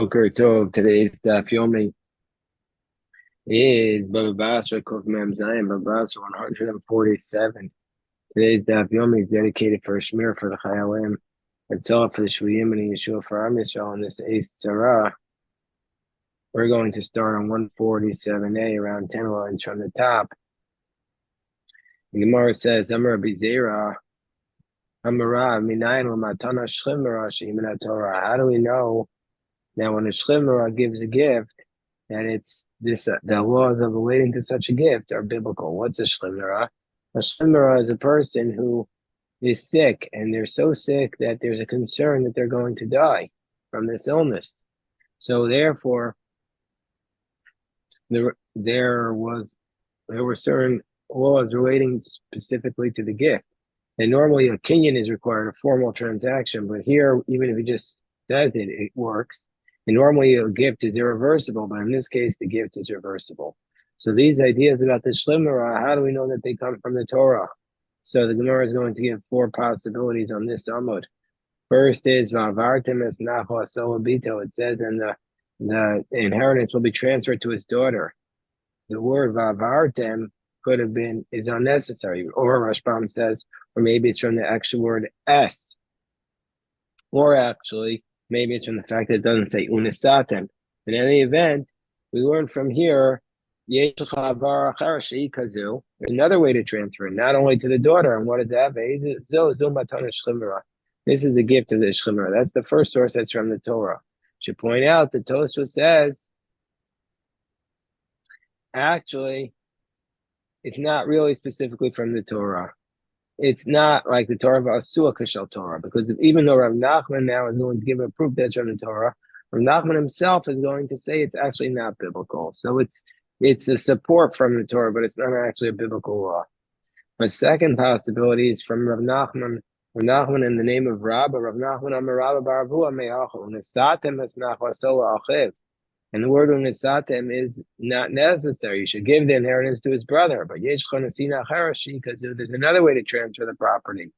Boker Tov. Today's Daf Yomi is Bava Basra Kuf Mem Zayin. Bava Basra 147. Today's Daf Yomi is dedicated for a Shmir for the Chayalim, and Tzorah for the Shvuyim and Yeshua for Am Yisrael. On this Eis Tzara, we're going to start on 147a, around 10 lines from the top. The Gemara says, Amar Rabbi Zera, Amarav Minayin L'matana Shlimera She'imin Torah. How do we know that when a Shlimera gives a gift, and it's this the laws of relating to such a gift are biblical? What's a shlimera? A shlimera is a person who is sick, and they're so sick that there's a concern that they're going to die from this illness. So therefore, there were certain laws relating specifically to the gift. And normally a kinyan is required, a formal transaction, but here, even if he just says it, it works. And normally a gift is irreversible, but in this case, the gift is reversible. So these ideas about the shlimera, how do we know that they come from the Torah? So the Gemara is going to give four possibilities on this amud. First is va'avartem es nacho asolabito. It says, and the inheritance will be transferred to his daughter. The word va'avartem could have been is unnecessary, or Rashbam says, or maybe it's from the actual word es, or actually, maybe it's from the fact that it doesn't say unisatem. In any event, we learn from here, there's another way to transfer it, not only to the daughter. And what is that? This is the gift of the shlimera. That's the first source that's from the Torah. Should point out the Tosfos says, actually, it's not really specifically from the Torah. It's not like the Torah of Asua Kashal Torah, because even though Rav Nachman now is going to give a proof that's from the Torah, Rav Nachman himself is going to say it's actually not biblical. So it's a support from the Torah, but it's not actually a biblical law. My second possibility is from Rav Nachman. Rav Nachman in the name of Rabba. Rav Nachman Amar Rabba Baravua Me'achu Nesatem Es Nachvasola Achiv. And the word unisatem is not necessary. You should give the inheritance to his brother. But yesh chonasina charashi, because there's another way to transfer the property.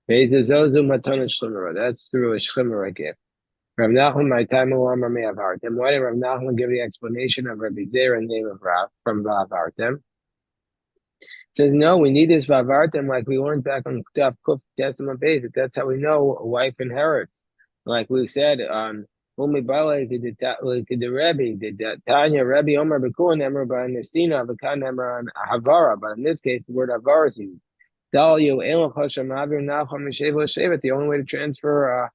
That's through a shlimera gift. Rav Nachman, my time Amar Me'avartem. Why did Rav Nachman give the explanation of Rabbi Zera in the name of Rav from Vavartem? Says no, we need this Vavartem like we learned back on Kuf Testament base. That's how we know a wife inherits. Like we said, Umi Bala did the Rebbe, did Tanya Rebbe Omer Bekun Emer by Nesina Vakan Emer on Havara, but in this case the word Havara is used. Dalyu Elam Chasham Avir Nacham Meshev Shevet. The only way to transfer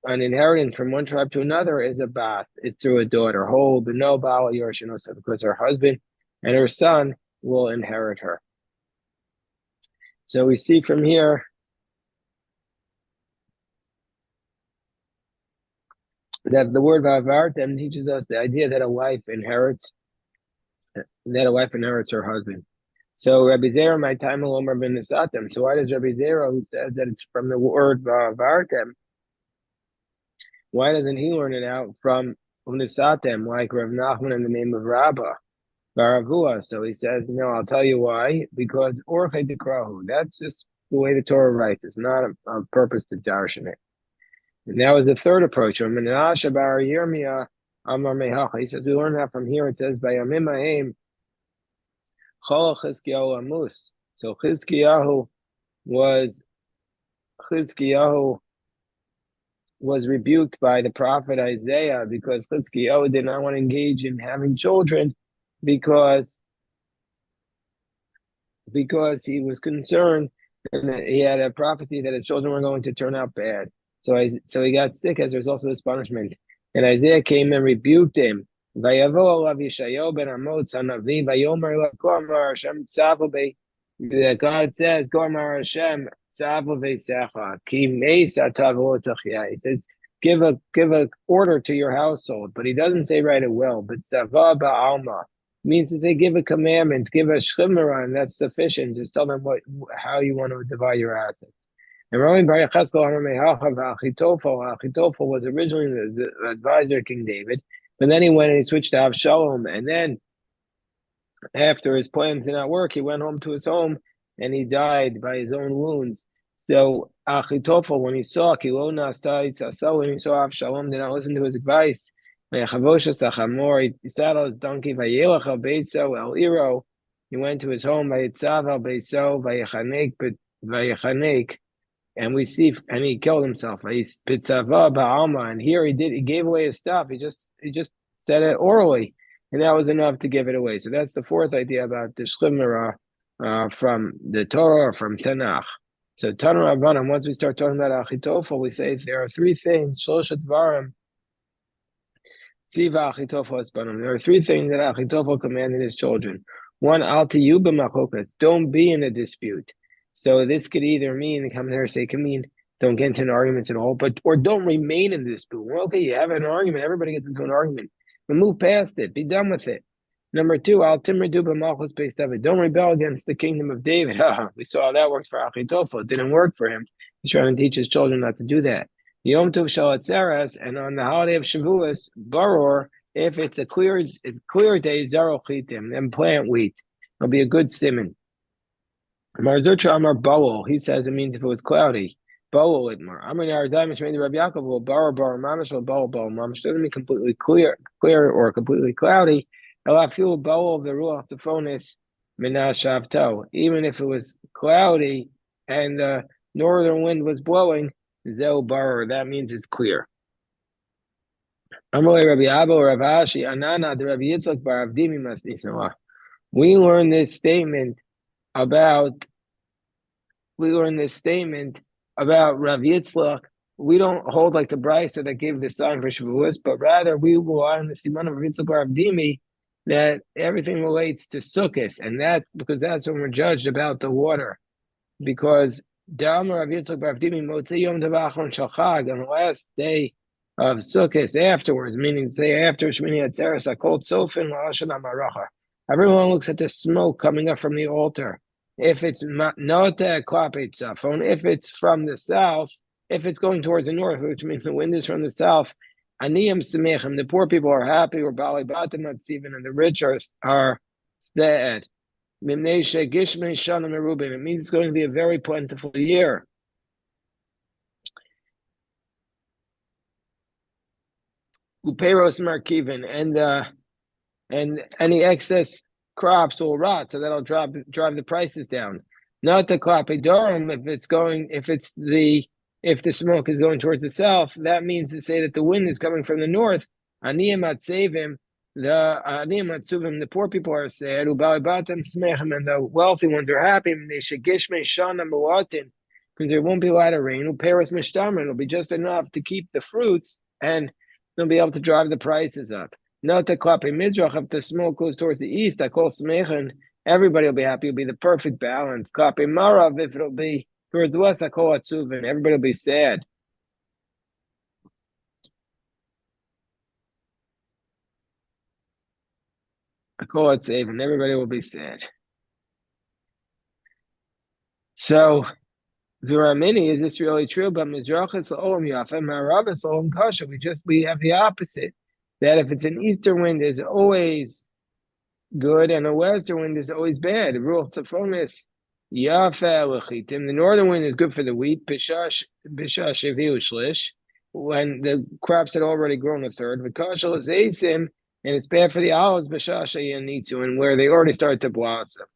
an inheritance from one tribe to another is a bath. It's through a daughter. Hold no Bala Yorshinosa, because her husband and her son will inherit her. So we see from here that the word Vavartem teaches us the idea that a wife inherits her husband. So Rabbi Zera, my time Omer ben Nesatem. So why does Rabbi Zera, who says that it's from the word Vavartem, why doesn't he learn it out from Nesatem, like Rav Nachman in the name of Rabbah, Baravua? So he says, no, I'll tell you why. Because Orchei Dekrahu, that's just the way the Torah writes. It's not a purpose to darshan it. And that was the third approach. He says, we learn that from here. It says, by Yamim Ha'im, Chol Chizkiyahu Amus. So Chizkiyahu was rebuked by the prophet Isaiah because Chizkiyahu did not want to engage in having children because he was concerned and he had a prophecy that his children were going to turn out bad. So he got sick as a result of this punishment. And Isaiah came and rebuked him. That God says, he says, give a order to your household, but he doesn't say right it will, but Sava Ba'alma means to say give a commandment, give a shlimera, and that's sufficient. Just tell them how you want to divide your assets. And Achitophel was originally the advisor of King David, but then he went and he switched to Avshalom, and then after his plans did not work, he went home to his home and he died by his own wounds. So Achitophel, when he saw Avshalom did not listen to his advice, He saddled his donkey. He went to his home. And we see, and he killed himself. And here he gave away his stuff. He just said it orally, and that was enough to give it away. So that's the fourth idea about the shlimera from the Torah or from Tanakh. So Tanu Rabbanan, once we start talking about Achitofel, we say there are three things. Shloshat Dvarim Tziva Achitofel Esbanim. There are three things that Achitofel commanded his children. One, Al Tiyu b'machokas. Don't be in a dispute. So this could either mean, the commentators say, can mean don't get into an argument at all, or don't remain in a dispute. Well, okay, you have an argument. Everybody gets into an argument. But move past it. Be done with it. Number two, Al Timridu b'malchus based David. Don't rebel against the kingdom of David. We saw how that works for Achitofel. It didn't work for him. He's trying to teach his children not to do that. Yom Tov Shalatzeres, and on the holiday of Shavuos, Baror, if it's a clear day, Zaro Chitim, then plant wheat. It'll be a good simon. Marzutra Amar Bowel, he says it means if it was cloudy. Bowel Itmar. Amar Yaradai Mishmei Rabbi Yaakov will Baror Mamish will Bowel Mamish. Doesn't mean completely clear or completely cloudy. Elafil Bowel the Ruach Tephonis Minashavto. Even if it was cloudy and the northern wind was blowing, Zeu Barer, that means it's clear. Amalei Rabbi Abba Rav Ashi Anana the Rabbi Yitzchak Bar Avdimi Masnisnala. We learn this statement about Rav Yitzchak. We don't hold like the Brisa that gave the sign for Shavuos, but rather we rely on the Siman of Rav Yitzchak Bar Avdimi that everything relates to Sukkos, and that because that's when we're judged about the water, because on the last day of Sukkot, afterwards, meaning say after Shmini Atzeres, I called Sofin La'ashana Maracha. Everyone looks at the smoke coming up from the altar. If it's not Klapet Safon, if it's from the south, if it's going towards the north, which means the wind is from the south, Aniyam Semechim, the poor people are happy, or Bali Batim Matzivin, and the rich are sad. It means it's going to be a very plentiful year. Upeiros markivin, and any excess crops will rot, so that'll drive the prices down. Not the klapidorum, if the smoke is going towards the south, that means to say that the wind is coming from the north. Aniyam atzevim, the poor people are sad, and the wealthy ones are happy. Because there won't be a lot of rain. It'll be just enough to keep the fruits, and they'll be able to drive the prices up. Not the klape midrach, if the smoke goes towards the east, I call smechen, everybody will be happy. It'll be the perfect balance. Klape marav, if it'll be towards the west, I call atzuvin, everybody will be sad. I call it safe, and everybody will be sad. So, Viramini, is this really true? But Mizrachis Olam Yafa, Maravis Olam Kasha. We have the opposite. That if it's an eastern wind, is always good, and a western wind is always bad. The rule of Tzafonis Yafa Lechitim. The northern wind is good for the wheat. Bishash Sheviu Shlish, when the crops had already grown a third. Vikashal is Asim. And it's bad for the olives, and where they already start to blossom.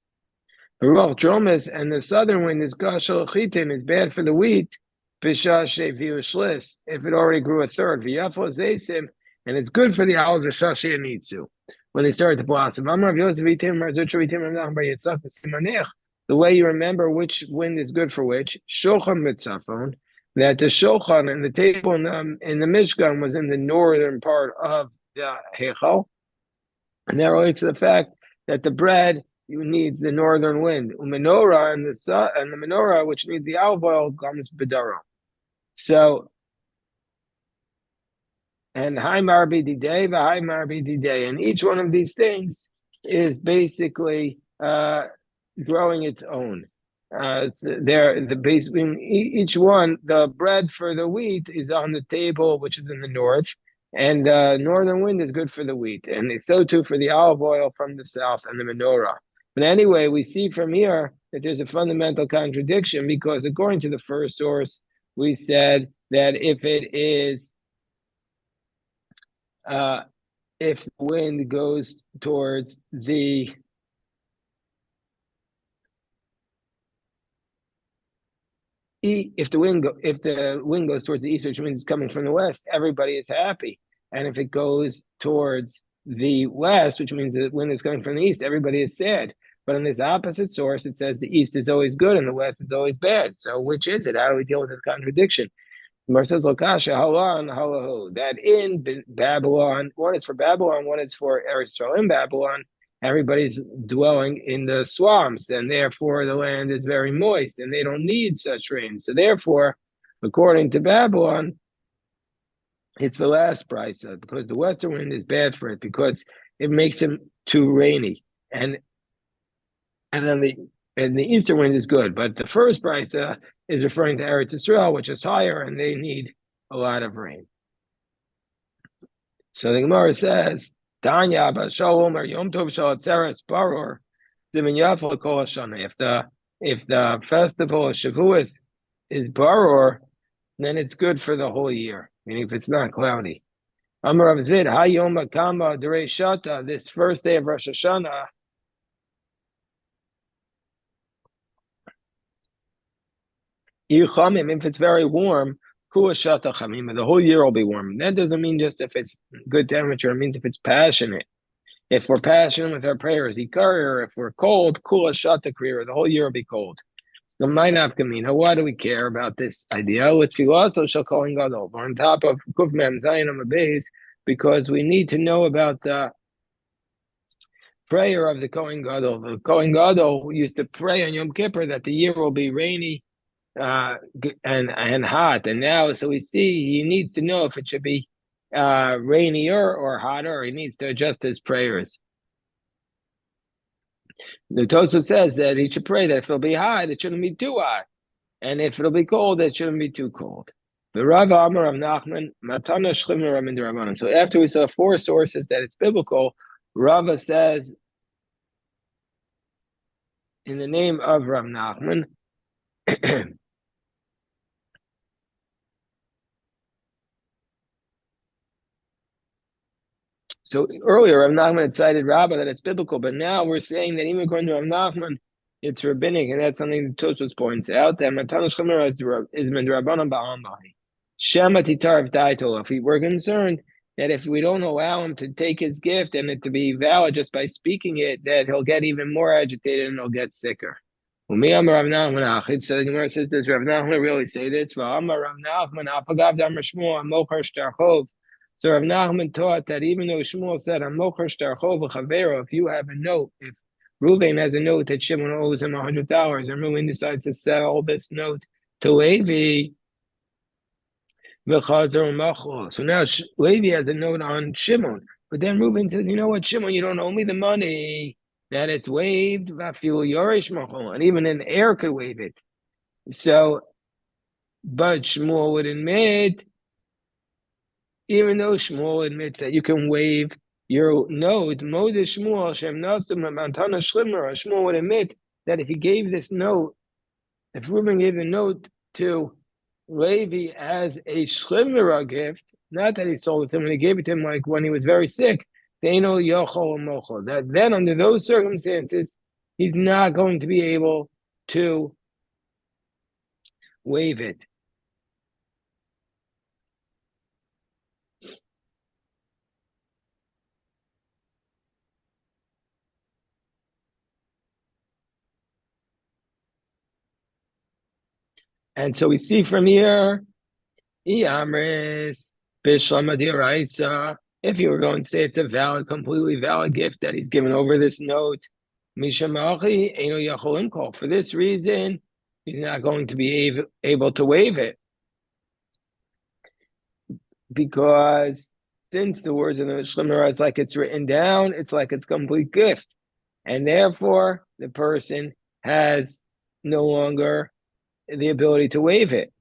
The Ruach Dromis and the southern wind is Gashal Chitim, is bad for the wheat, if it already grew a third. And it's good for the olives, when they start to blossom. The way you remember which wind is good for which, Shochan Mitzafon, that the Shochan and the table in the Mishkan was in the northern part of the Heichal, and that relates to the fact that the bread needs the northern wind. Menorah and the menorah, which needs the olive oil, comes b'darom. So, and Hai Marbi Didei, Hai Marbi Didei, and each one of these things is basically growing its own. Each one, the bread for the wheat is on the table, which is in the north. And northern wind is good for the wheat, and it's so too for the olive oil from the south and the menorah. But anyway, we see from here that there's a fundamental contradiction, because according to the first source, we said that if it is if the wind goes towards the if the wind goes towards the east, which means it's coming from the west, everybody is happy. And if it goes towards the west, which means the wind is coming from the east, everybody is sad. But in this opposite source, it says the east is always good and the west is always bad. So which is it? How do we deal with this contradiction? Marcel Lokasha, Halan, Halahu. That in Babylon, one is for Babylon, one is for Aristotle in Babylon. Everybody's dwelling in the swamps, and therefore the land is very moist, and they don't need such rain. So therefore, according to Babylon, it's the last price because the western wind is bad for it because it makes it too rainy, and then the eastern wind is good. But the first price is referring to Eretz Israel, which is higher, and they need a lot of rain. So the Gemara says, Tanya Bashalom or Yom Tov Shalatzeres Baror Dimin Kol Hashana. If the festival of Shavuot is Baror, then it's good for the whole year, meaning if it's not cloudy. Amar Rav Zvid, Hayom Akama Derei Shata, this first day of Rosh Hashanah, if it's very warm, the whole year will be warm. That doesn't mean just if it's good temperature, it means if it's passionate. If we're passionate with our prayers, or if we're cold, kula shata kriya, the whole year will be cold. The minaf kamina. Why do we care about this idea? With filaso shall calling gadol. We're on top of kuf mem zayin on the base because we need to know about the prayer of the Kohen Gadol. The Kohen Gadol used to pray on Yom Kippur that the year will be rainy and hot. And now, so we see he needs to know if it should be rainier or hotter. Or he needs to adjust his prayers. The Tosfos says that he should pray that if it'll be hot, it shouldn't be too hot, and if it'll be cold, it shouldn't be too cold. The Rav Amar of Nachman Matana Shchimner Ramin Rabbanan. So after we saw four sources that it's biblical, Rava says in the name of Rav Nachman. So earlier, Rav Nachman had cited Rabbah that it's biblical, but now we're saying that even according to Rav Nachman, it's rabbinic, and that's something that Tosfos points out that Matan Shemar is Midrabanan Ba'amahi. Shema Titar Daito. If we're concerned that if we don't allow him to take his gift and it to be valid just by speaking it, that he'll get even more agitated and he'll get sicker. So the Gemara says, does Rav Nachman really say this? So Rav Nachman taught that even though Shmuel said, if you have a note, if Reuven has a note that Shimon owes him $100, and Reuven decides to sell this note to Levi, so now Levi has a note on Shimon, but then Reuven says, you know what, Shimon, you don't owe me the money, that it's waived, and even an heir could waive it. So, but Shmuel would admit, even though Shmuel admits that you can waive your note, Shmuel would admit that if he gave this note, if Reuben gave the note to Levi as a shlimera gift, not that he sold it to him, and he gave it to him like when he was very sick, that then under those circumstances, he's not going to be able to waive it. And so we see from here, if you were going to say it's a valid, completely valid gift that he's given over this note, for this reason, he's not going to be able to waive it. Because since the words in the Shlimmer is like it's written down, it's like it's complete gift. And therefore, the person has no longer the ability to waive it.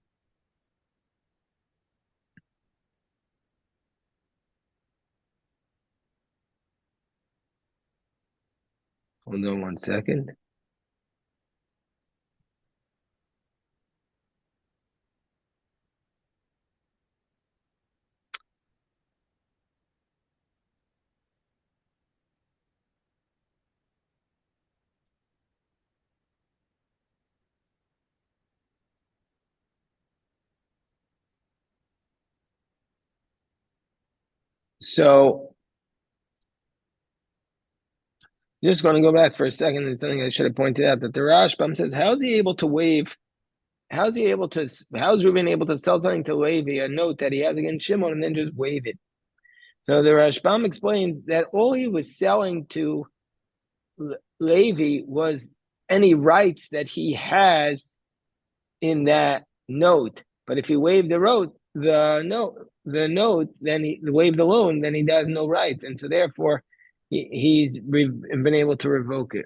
Hold on 1 second. So just going to go back for a second. There's something I should have pointed out that the Rashbam says, how's he able to waive? How's Reuben able to sell something to Levi, a note that he has against Shimon, and then just waive it? So the Rashbam explains that all he was selling to Levi was any rights that he has in that note. But if he waived the note, then he waived the loan, then he has no rights, and so therefore he's been able to revoke it.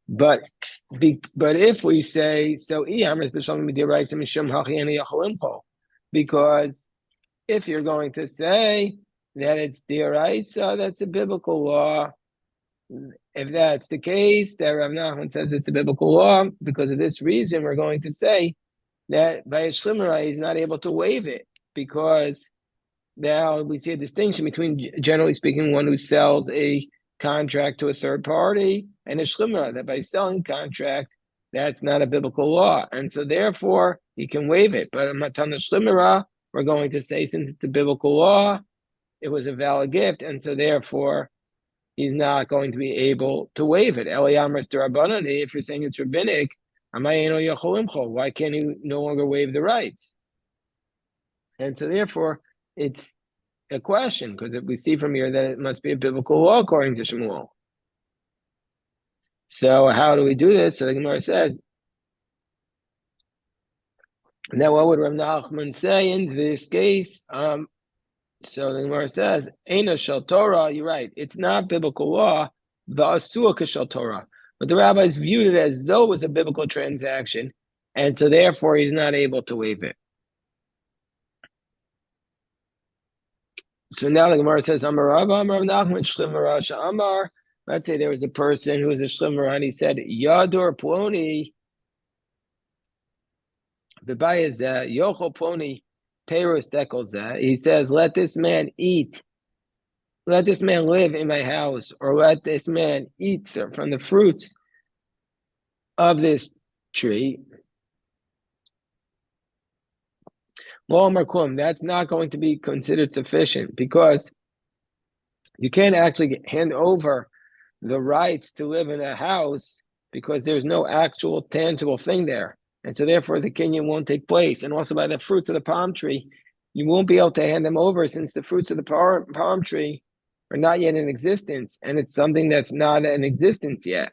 But if we say so, because if you're going to say that it's diraisa, that's a biblical law. If that's the case, that Rav Nachman says it's a biblical law, because of this reason, we're going to say that by a shlimra he's not able to waive it, because now we see a distinction between, generally speaking, one who sells a contract to a third party and a shlimra, that by selling contract, that's not a biblical law, and so therefore he can waive it. But matan shlimra, we're going to say, since it's a biblical law, it was a valid gift, and so therefore he's not going to be able to waive it. If you're saying it's rabbinic, why can't he no longer waive the rights? And so therefore, it's a question, because if we see from here that it must be a biblical law according to Shmuel. So how do we do this? So the Gemara says, now what would Rav Nachman say in this case? So the Gemara says, Eina shel Torah, you're right, it's not biblical law, the asua k'shel Torah. But the rabbis viewed it as though it was a biblical transaction, and so therefore he's not able to waive it. So now the Gemara says, Amar Rav Nachman Shlimar Rasha Amar. Let's say there was a person who was a Shlimar, and he said, Yadur Ploni, B'bayazeh, Yochel Ploni, Perus Dekolzeh. He says, let this man eat, let this man live in my house, or let this man eat from the fruits of this tree. That's not going to be considered sufficient, because you can't actually hand over the rights to live in a house because there's no actual tangible thing there. And so therefore the kinyan won't take place. And also by the fruits of the palm tree, you won't be able to hand them over, since the fruits of the palm tree are not yet in existence, and it's something that's not in existence yet.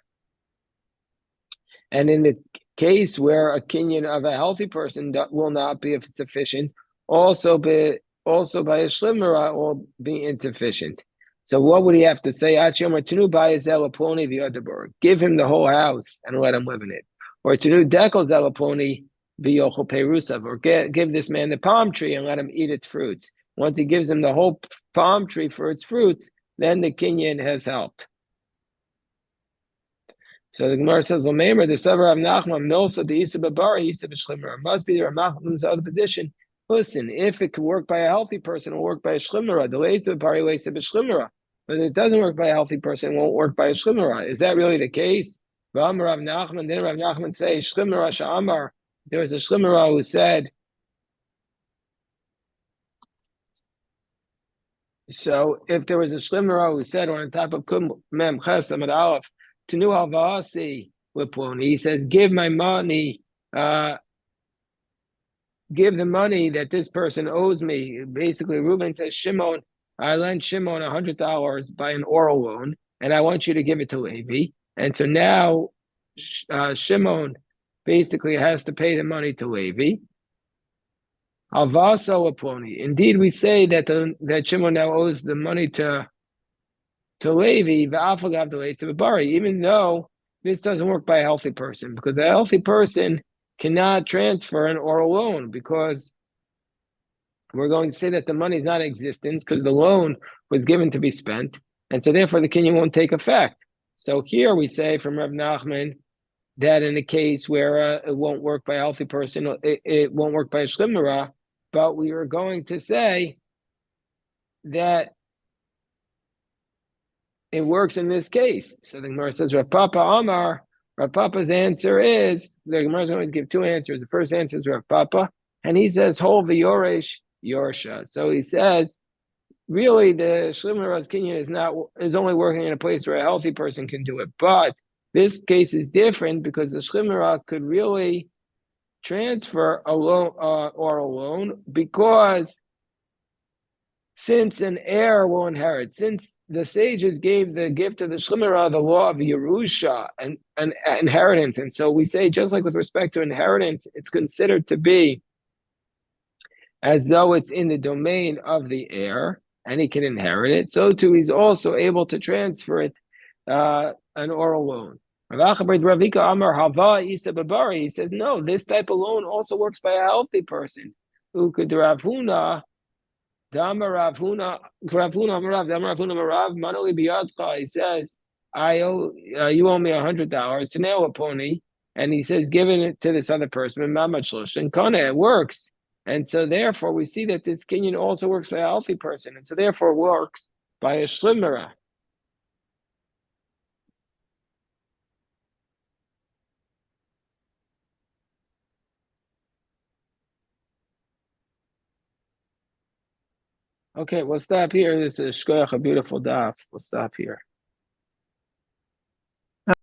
And in the case where a kinyan of a healthy person will not be sufficient, also by a shlimera will be insufficient. So what would he have to say? Give him the whole house and let him live in it. Or give this man the palm tree and let him eat its fruits. Once he gives him the whole palm tree for its fruits, then the kinyan has helped. So the Gemara says, "Lomemer the Savar of Nachman Milsa the Isa Babari Isa B'Shlimmer." It must be the Rav Nachman's other position. Listen, if it could work by a healthy person, it will work by a Shlimmer. The Isa Babari Isa B'Shlimmer. But if it doesn't work by a healthy person, it won't work by a Shlimmer. Is that really the case? Rav Nachman, didn't Rav Nachman say Shlimmer Sha'amar? There was a Shlimmer who said. So if there was a Shlimmer who said on top of Kum Mem Chesam at Aleph, Tenu Havasi Liponi, he says, give my money, give the money that this person owes me. Basically, Reuben says, Shimon, I lent Shimon $100 by an oral loan, and I want you to give it to Levi. And so now Shimon basically has to pay the money to Levi. Havasa Liponi. Indeed, we say that that Shimon now owes the money to Levi, even though this doesn't work by a healthy person, because a healthy person cannot transfer an oral loan, because we're going to say that the money is not in existence because the loan was given to be spent, and so therefore the kinyan won't take effect. So here we say from Rav Nachman that in a case where it won't work by a healthy person, it won't work by a shlimera, but we are going to say that it works in this case. So the Gemara says, Rav Papa Amar. Rav Papa's answer is, the Gemara is going to give two answers. The first answer is Rav Papa, and he says, Hol v'yoresh yorsha. So he says really the Shlimmer Kinyan is only working in a place where a healthy person can do it. But this case is different because the Shlimmer could really transfer a loan or a loan because since an heir will inherit, since the sages gave the gift of the Shlimera, the law of Yerusha and inheritance. And so we say, just like with respect to inheritance, it's considered to be as though it's in the domain of the heir and he can inherit it. So too, he's also able to transfer it, an oral loan. He says, no, this type of loan also works by a healthy person who could Rav Huna Dama Rav Huna, Rav Huna Marav, Dama Rav Huna Marav, Manoli Biyadcha. He says, you owe me $100 to nail a pony, and he says, giving it to this other person, and Kona, it works. And so therefore we see that this Kenyan also works by a healthy person, and so therefore works by a shlimera. Okay, we'll stop here. This is a beautiful daf. We'll stop here.